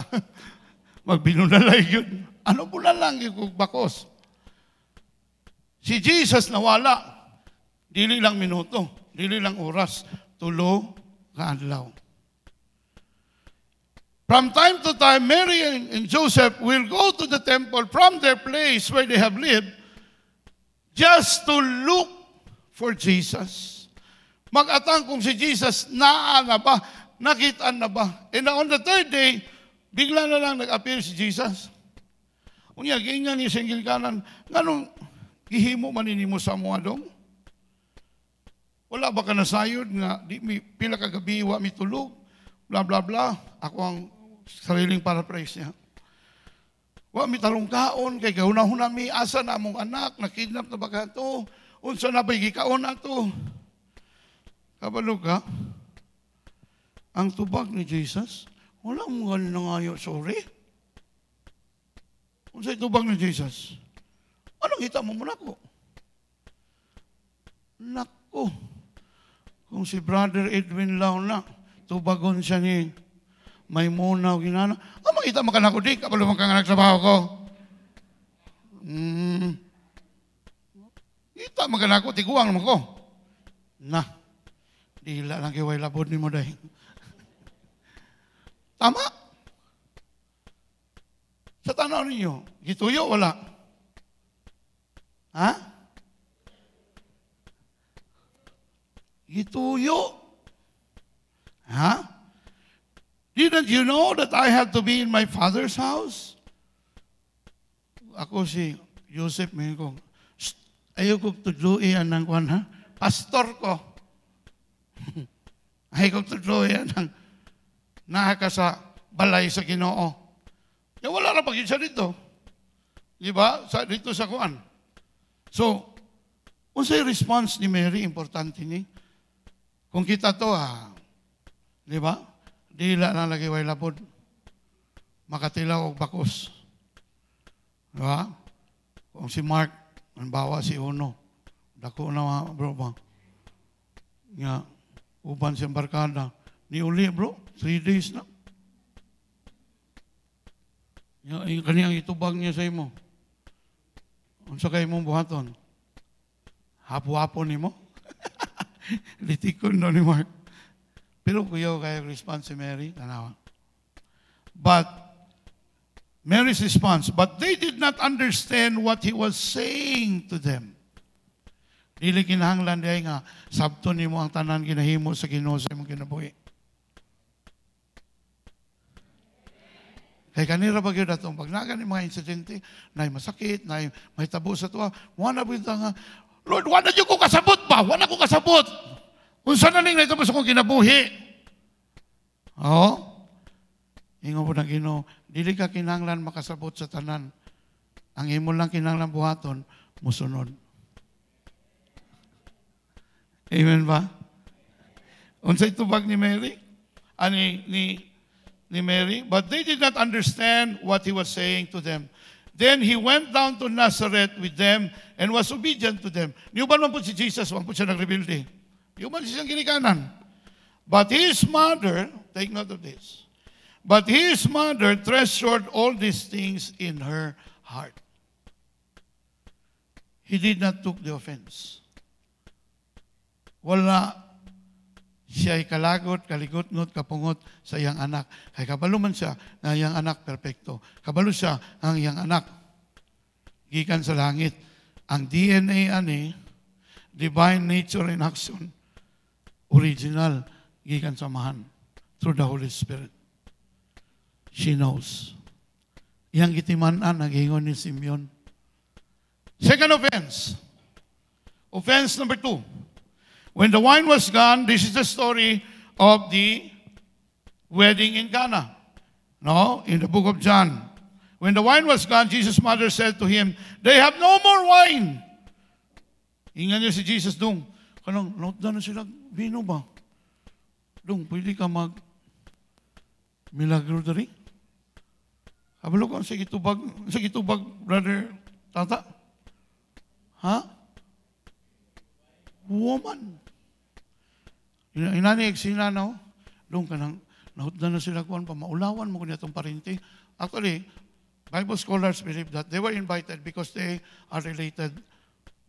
Magbinunalay yun. Ano po na lang yung bakos? Si Jesus nawala. Dili lang minuto, dili lang oras, 3 ka adlaw. From time to time, Mary and Joseph will go to the temple from their place where they have lived just to look for Jesus. Mag-atang kung si Jesus naa na ba, nakitaan na ba. And on the third day, bigla na lang nag-appear si Jesus. Unya, ganyan ni singgil kanan, nganong gihimo maninimo sa mga dong? Wala ba ka nasayod nga, di mi, pila ka gabi, wa mi tulog, bla bla bla. Ako ang sariling paraphrase niya. Wa mi talungkaon, kay gahuna-huna mi, asa na among anak, nakidnap na ba ka ito? Unsa na ba'y gikaon na ito? Kabalo ka? Ang tubag ni Jesus, wala mo nga nangayo, sorry. Unsa'y tubag ni Jesus? Anong hita mo muna ko? Nako, kung si Brother Edwin Lau na, tubagon siya ni Maymuna o ginana, makita makanako di, kapalo magkanganak trabaho ko. Kita makanako, tiguang naman ko. Na, dila lang kiway labod ni mo dahil. Tama. Sa tanaw ninyo, gituyo wala? Ha? Gituyo. Ha? Didn't you know that I have to be in my father's house? Ako si Joseph, may ko, ayaw ko tudluian ng kwan, ha? Pastor ko. Ayaw ko tudluian ng nahaka sa balay sa Ginoo. Ya wala na pag siya dito. Di ba? Dito sa kwan. So, unsay response ni Mary, importante ni. Kung kita to, di ba? Dila na lagi way labod. Makatilaw og bakos. Di ba? Kung si Mark, ang bawa si Uno, dako na mga bro ba? Nga, uban siyang barkada. Ni uli bro, 3 days na. Yung kaniyang itubag niya sa imo. Unsa kay mong buhaton? Hapo-hapo ni mo? Litikon no ni Mark. Pero kuyaw kayo response si Mary, tanawa. But, Mary's response, but they did not understand what he was saying to them. Dili kinahanglan diay nga, sabto ni mo ang tanan ginahimo sa Ginoo sa imong kinabuhi. Kaya kanira ba yun atong pag nagan mga insidente, na masakit, na may tabo sa tuwa, wala ba nga, Lord, wala niyo ko kasabot ba? Wala ko kasabot. Kung saan na ning naitabo sa kong kinabuhi. Oo. Ingo po ng Ginoo, dili ka kinahanglan makasabot sa tanan. Ang imo lang kinahanglan buhaton, musunod. Amen ba? Unsay tubag ni Mary? Ni Mary, but they did not understand what he was saying to them. Then he went down to Nazareth with them and was obedient to them. Niuban man po si Jesus, wang po siya nagrebelde. Niuban siyang ginikanan. But his mother, take note of this, but his mother treasured all these things in her heart. He did not took the offense. Wala siya'y kalagot, kaligot-ngot, kapungot sa iyang anak. Kaya kabalo man siya na iyang anak perfecto. Kabalo siya ang iyang anak. Gikan sa langit. Ang DNA ani, divine nature in action, original, gikan sa mahan. Through the Holy Spirit. She knows. Iyang gitiman-an, naghingon ni Simeon. Second offense. Offense number 2. When the wine was gone, this is the story of the wedding in Cana. No, in the book of John. When the wine was gone, Jesus' mother said to him, they have no more wine. Ingan niya si Jesus dong. Kanang, nautda na sila, vino ba? Dong, pwede ka milagro dari? Kabalo ko, sige tubag, brother, tata. Ha? Woman. Inani eksena no, dong kanang nautdan na sila kuan pa maulawan mo kunya tong parinti Actually, Bible scholars believe that they were invited because they are related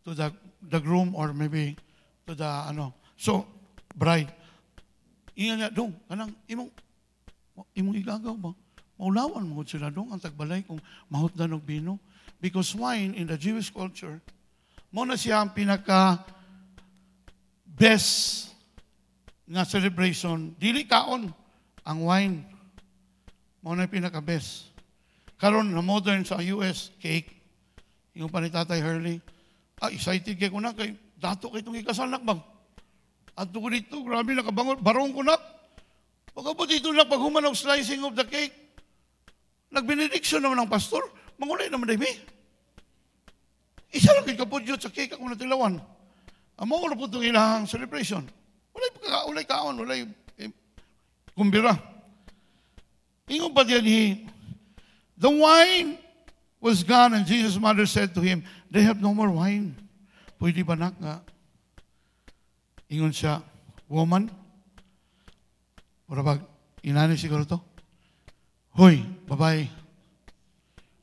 to the groom or maybe to the So, bride. Inga niya, dong, imong igagaw ba? Maulawan mo sila dong ang tagbalay kung mahot na ng bino. Because wine in the Jewish culture, mo na siya ang pinaka-best nga celebration. Dili kaon ang wine. Mo na yung pinaka-best. Karon na modern sa US, cake. Yung pa ni Tatay Hurley. Excited kayo ko na kay dato kay itong ikasal nakbang. At ko dito, grabe nakabangon, barong ko na. Pagkabot dito na paghuman ng slicing of the cake. Nagbenediction naman ng pastor. Mangulay naman dahil isa lang kapudyot sa cake ako natilawan. Amo ko na po itong ilahang celebration. Walay kaon, walay kumbira. Ingon pa diyan the wine was gone and Jesus' mother said to him, they have no more wine. Pwede ba nak nga? Ingon siya, woman, para pag inani siguro to, hoy, babae,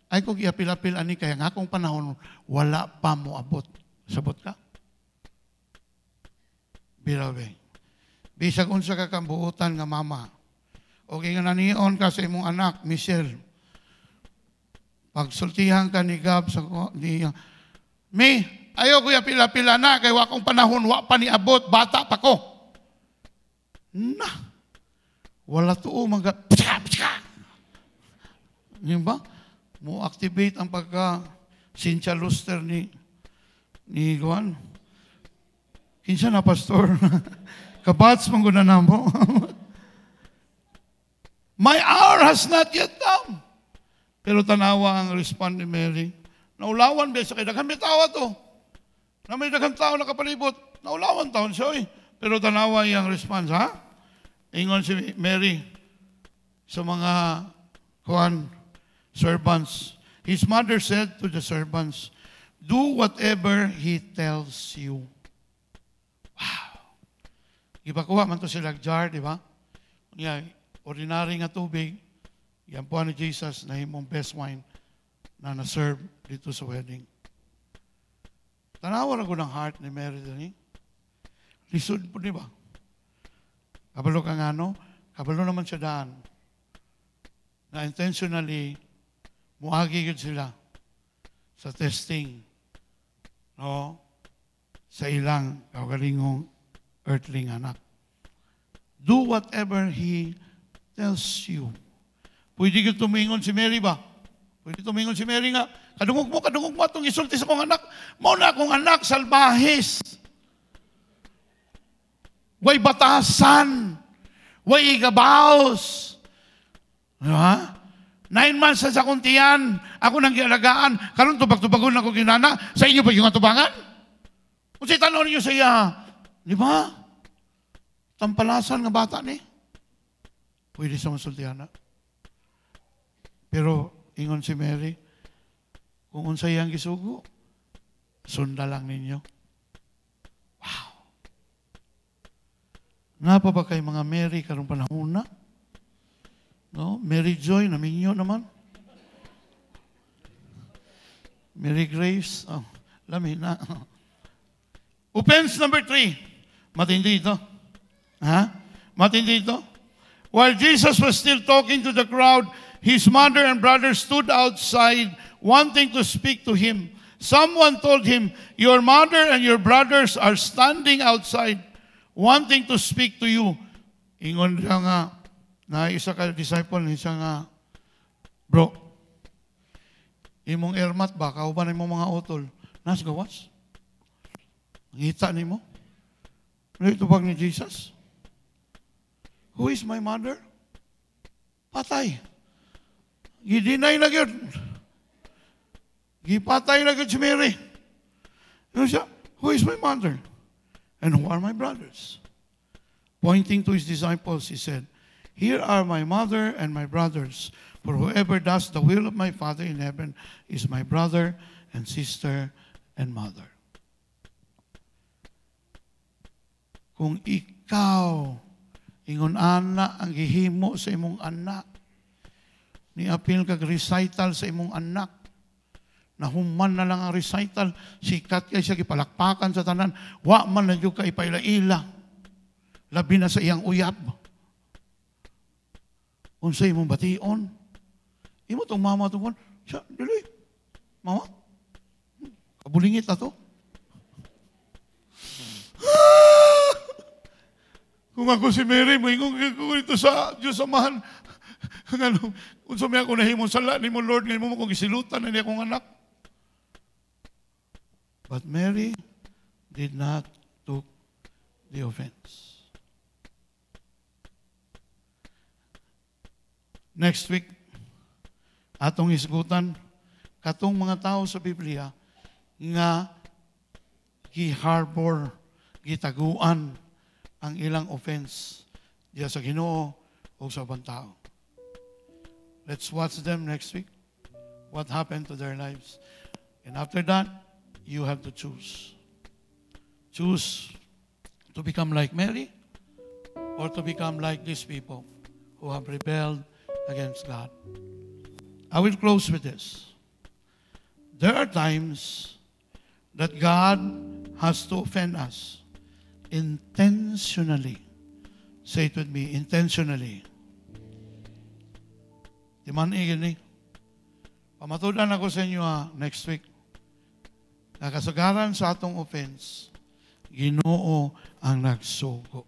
ay kung iapil-apil ani kaya nga akong panahon, wala pa mo abot. Sabot ka? Birabe. Bisag unsa ka kambuutan nga mama. O nga nanion ka sa imong anak, Michelle. Pagsultihan ka ni Gab sa niya. Me, ayaw ko iapil-apil na kaya wakong panahon, wa pa ni abot, bata pa ko. Na. Wala tuo mga pska. Yan ba? Mo activate ang pagka Cynthia Luster ni Juan. Kinsa na pastor. Kabats mangguna na mo. My hour has not yet come. Pero tanawa ang respond ni Mary. Naulawan ba sa kay daghan may tawa to. Na may daghang tao nakapalibot. Naulawan taon siya. Pero tanawa yung response, ha? Ingon si Mary sa mga servants. His mother said to the servants, do whatever he tells you. Wow. Ipakuha man to sila jar, di ba? Yeah, ordinary nga tubig. Yan po ni Jesus na himong best wine na na-serve dito sa wedding. Tanawa na ko ng heart ni Mary din. Lisod po, di ba? Kabalo ka nga, no? Kabalo naman siya daan. Na intentionally, muagi yun sila sa testing, no? Sa ilang kagalingong earthling anak. Do whatever he tells you. Pwede ka tumingon si Mary ba? Pwede tumingon si Mary nga, kadungog mo itong isulti sa kong anak. Mo na akong anak, salbahis. Way batasan. Way igabaos. Diba? 9 months sa kuntiyan, ako nang gialagaan, karon tubag-tubagon ako ginana, sa inyo ba yung atubangan? Kung sa'y tanong niyo sa iya, di ba? Tampalasan nga bata ni. Pwede sa masultihan na. Pero, ingon si Mary, kung unsay ang gisugo, sunda lang ninyo. Wow! Nga pa ba kay mga Mary karong panahon na? No? Mary Joy, naminyo naman. Mary Grace, lamin na. Offense number 3. Matindi ito. Ha? Matindi ito. While Jesus was still talking to the crowd, his mother and brothers stood outside wanting to speak to him. Someone told him, your mother and your brothers are standing outside wanting to speak to you. Ingon siya nga, na isa ka disciple, isa nga, bro, imong ermat ba, kauban imong mga utol, nas gawas? Ngita ni mo? Ano ito bag ni Jesus? Who is my mother? Patay. Gidinay na yun. Gipatay na yun si Mary. Ano siya? Who is my mother? And who are my brothers? Pointing to his disciples, he said, here are my mother and my brothers. For whoever does the will of my Father in heaven is my brother and sister and mother. Kung ikaw, ingon ana ang gihimo sa imong anak, Ni-appeal kag recital sa imong anak. Nahuman na lang ang recital. Sikat kay siya gipalakpakan sa tanan. Wa man na yung kay paila-ila. Labi na sa iyang uyab. Unsay imong bation. Imo tong mama tungkol. Siya, dili. Mama, kabulingit na to. Kung ako si Mary, moingong ko ito sa Diyos Amahan. Ano, kung sumaya ko nahimong sala, ni mo Lord, ngayon mo kung isilutan na niya akong anak. But Mary did not took the offense. Next week, atong isgutan, katong mga tao sa Biblia nga gi-harbor, gitaguan ang ilang offense diya sa Ginoo o sa ibang tao. Let's watch them next week. What happened to their lives. And after that, you have to choose. Choose to become like Mary or to become like these people who have rebelled against God. I will close with this. There are times that God has to offend us intentionally. Say it with me, intentionally. Di man igin eh. Pamatudan ako sa inyo next week. Nakasagaran sa atong offense, Ginoo ang nagsugo.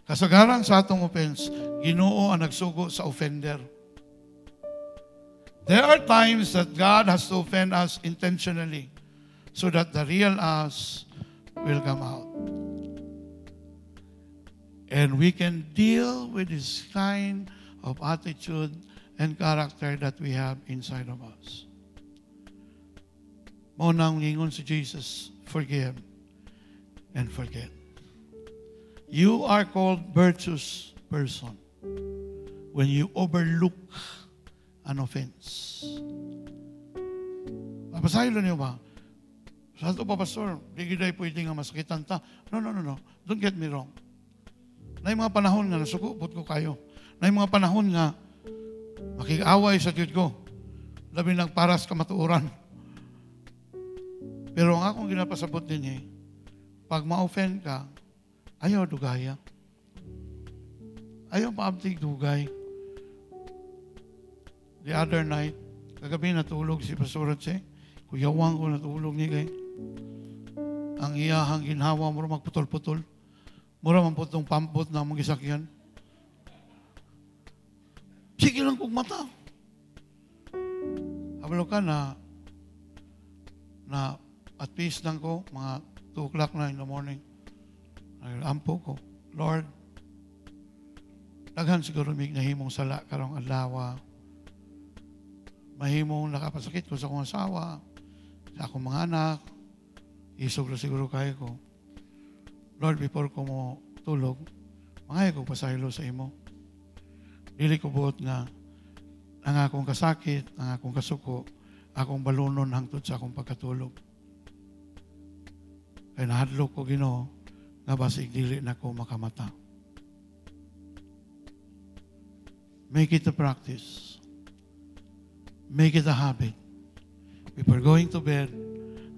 Kasagaran sa atong offense, Ginoo ang nagsugo sa offender. There are times that God has to offend us intentionally so that the real us will come out. And we can deal with this kind of attitude and character that we have inside of us. Maunang ningon si Jesus, forgive and forget. You are called virtuous person when you overlook an offense. Papasahin niyo ba? Sa ito pa, Pastor, di giday pwede nga masakitan ta. No. Don't get me wrong. Na yung mga panahon nga nasugupot ko kayo. Na yung mga panahon nga makikaway sa Diyos ko. Labi nagparas ka matuuran. Pero ang akong ginapasabot din pag ma-offend ka, ayaw dugaya. Ayaw paabtig dugay. The other night, kagabi natulog si Pastor Ratse. Kuyawang ko natulog niya kay. Ang iyahang ginhawa mo magputol-putol. Mura man po itong pampot na mong gisakyan. Sige lang kong mata. Habalo ka na at peace lang ko, mga 2 o'clock na in the morning. Ampo ko, Lord, daghan siguro mig nahimong sala karong adlaw. Mahimong nakapasakit ko sa akong asawa, sa akong mga anak, isog na siguro kayo ko. Lord, before ko mo tulog, mangaya ko pasaylo sa imo. Dili ko buot nga ang akong kasakit, ang akong kasuko, akong balunon hangtod sa akong pagkatulog. Kaya nahadlok ko Ginoo nga basig dili na ko makamata. Make it a practice. Make it a habit. Before going to bed,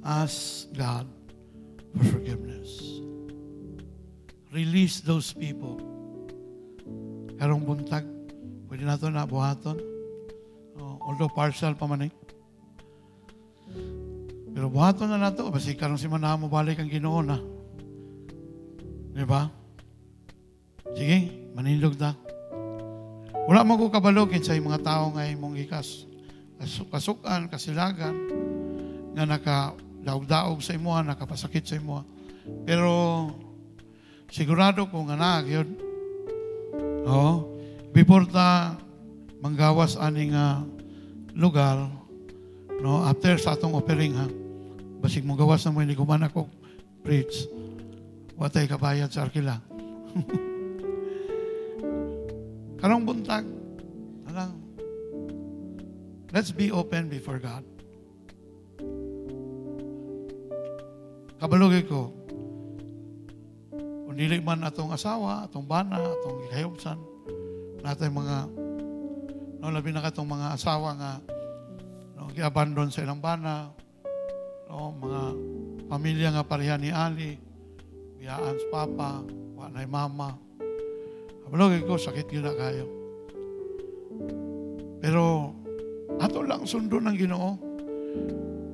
ask God for forgiveness. Release those people. Karong buntag, pwede na ito na buhaton. Although partial pa man Pero buhaton na nato, basi karong si Manamo balik ang Ginoo na. Di ba? Sige, manindog ta. Wala mo ko kabalogin sa mga tao nga imong kasukan, kasilagan, nga naka-daog-daog sa imo, nakapasakit sa imo. Pero sigurado ko nga naag yun. Before ta manggawas aning lugar, after sa atong offering basig mo gawas na mo, hindi kuman ako preach. Watay kabayad sa arkila. Karong buntag, let's be open before God. Kabalugay ko, kung dili man atong asawa, atong bana, atong gihayobsan, natay mga labi na katong mga asawa nga gi-abandon sa ilang bana, mga pamilya nga pareha ni Ali, biyaan sa papa, wanay mama. Abalog ko, sakit yun na kayo. Pero, ato lang sundo ng Ginoo.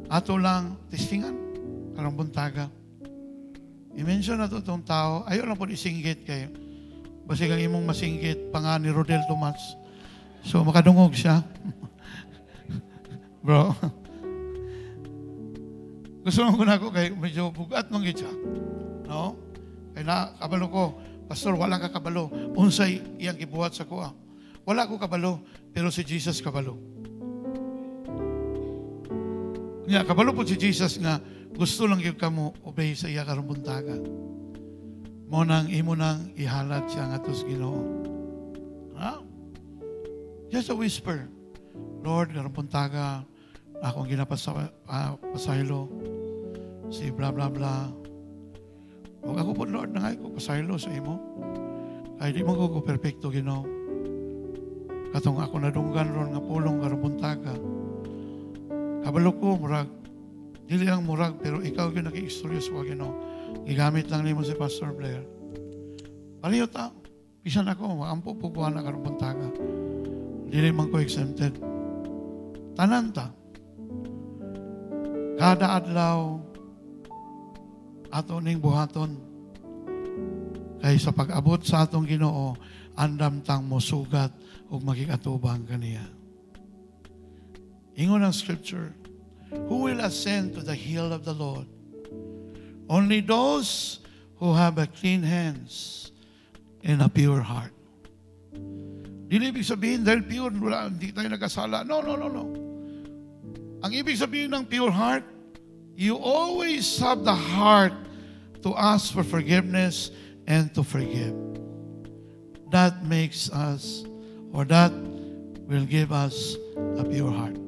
Ato lang testingan, karang buntaga. I-mention na itong tao, ayaw lang po isinggit kayo. Basi kang imong masinggit, panga ni Rodel Tomas. So, makadungog siya. Bro, gusto mo na ako kay medyo bugat mong siya. No? Kaya na, kabalo ko, Pastor, wala ka kabalo. Unsay iyang gibuhat sa kuha. Wala ko kabalo, pero si Jesus kabalo. Kanya, kabalo po si Jesus nga, gusto lang yung kamo obey sa iya karumbuntaga. Mo nang imo nang ihalat siya nga tos Ginoo. Ha? Just a whisper. Lord, karumbuntaga, akong pasaylo, si bla bla bla. Huwag ako po, Lord, nangay ko pasaylo sa imo. Ay di mo ko perfecto, Ginoo. Katong ako nadunggan ron nga pulong karumbuntaga. Kabalo ko, murag, dili ang murag, pero ikaw yung naki-istorya sa Ginoo. Igamit lang nimo si Pastor Blair. Paliyo ta, pisan ako, maampo po buwan na karumbuntaga. Dili man ko exempted. Tanan ta. Kada adlaw ato ning buhaton kay sa pag-abot sa atong Ginoo andam tang mosugat ug magikatubang kaniya. Ingon ang scripture, who will ascend to the hill of the Lord? Only those who have a clean hands and a pure heart. Dili ibig sabihin dahil pure, wala, hindi tayo nagkasala. No. Ang ibig sabihin ng pure heart, you always have the heart to ask for forgiveness and to forgive. That makes us, or that will give us a pure heart.